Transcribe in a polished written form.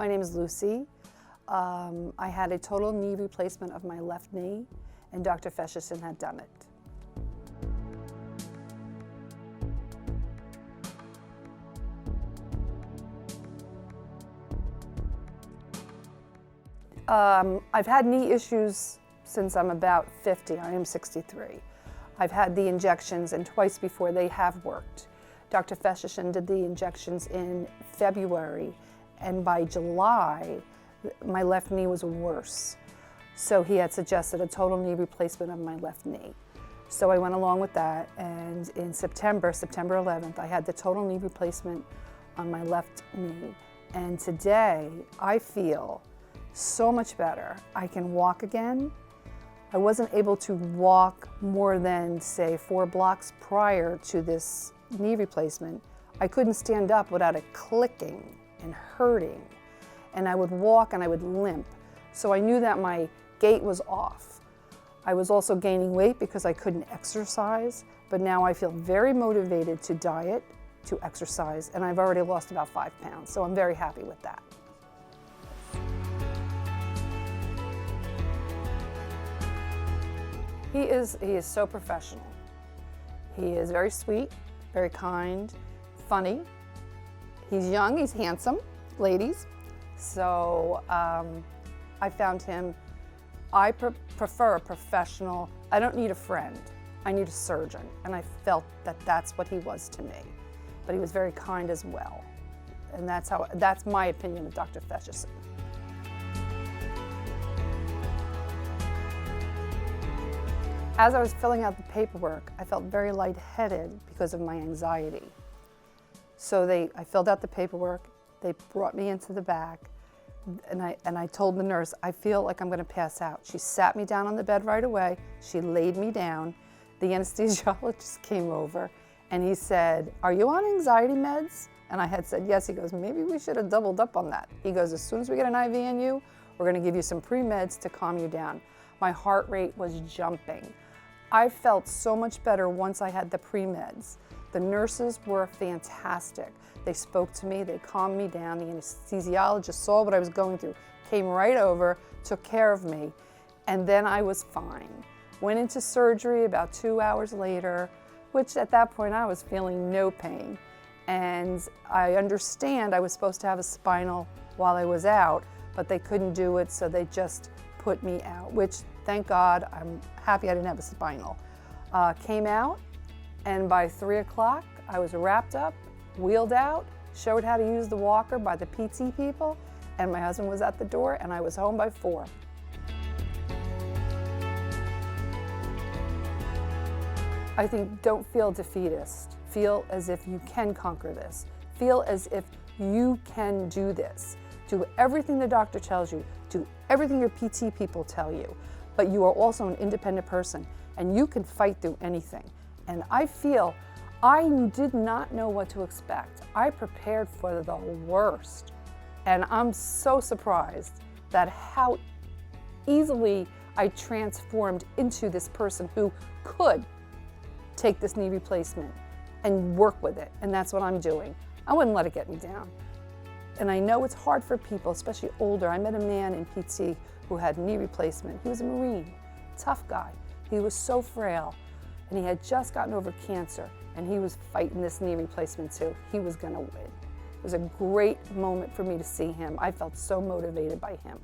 My name is Lucy. I had a total knee replacement of my left knee, and Dr. Fechisin had done it. I've had knee issues since I'm about 50. I am 63. I've had the injections, and twice before they have worked. Dr. Fechisin did the injections in February, and by July, my left knee was worse. So he had suggested a total knee replacement of my left knee. So I went along with that, and in September 11th, I had the total knee replacement on my left knee. And today, I feel so much better. I can walk again. I wasn't able to walk more than, say, 4 blocks prior to this knee replacement. I couldn't stand up without it clicking and hurting. And I would walk and I would limp. So I knew that my gait was off. I was also gaining weight because I couldn't exercise, but now I feel very motivated to diet, to exercise, and I've already lost about 5 pounds, so I'm very happy with that. He is so professional. He is very sweet, very kind, funny. He's young, he's handsome, ladies. So I found him, I prefer a professional. I don't need a friend, I need a surgeon. And I felt that that's what he was to me. But he was very kind as well. And that's my opinion of Dr. Fechisin. As I was filling out the paperwork, I felt very lightheaded because of my anxiety. So I filled out the paperwork, they brought me into the back, and I told the nurse, I feel like I'm going to pass out. She sat me down on the bed right away, she laid me down, the anesthesiologist came over, and he said, are you on anxiety meds? And I had said yes. He goes, maybe we should have doubled up on that. He goes, as soon as we get an IV in you, we're going to give you some pre-meds to calm you down. My heart rate was jumping. I felt so much better once I had the pre-meds. The nurses were fantastic. They spoke to me, they calmed me down. The anesthesiologist saw what I was going through, came right over, took care of me, and then I was fine. Went into surgery about 2 hours later, which at that point I was feeling no pain. And I understand I was supposed to have a spinal while I was out, but they couldn't do it, so they just put me out, which thank God, I'm happy I didn't have a spinal. Came out, and by 3 o'clock, I was wrapped up, wheeled out, showed how to use the walker by the PT people, and my husband was at the door, and I was home by 4. I think don't feel defeatist. Feel as if you can conquer this. Feel as if you can do this. Do everything the doctor tells you. Do everything your PT people tell you. But you are also an independent person, and you can fight through anything. And I feel I did not know what to expect. I prepared for the worst. And I'm so surprised that how easily I transformed into this person who could take this knee replacement and work with it. And that's what I'm doing. I wouldn't let it get me down. And I know it's hard for people, especially older. I met a man in PT who had knee replacement. He was a Marine, tough guy. He was so frail, and he had just gotten over cancer, and he was fighting this knee replacement too. He was gonna win. It was a great moment for me to see him. I felt so motivated by him.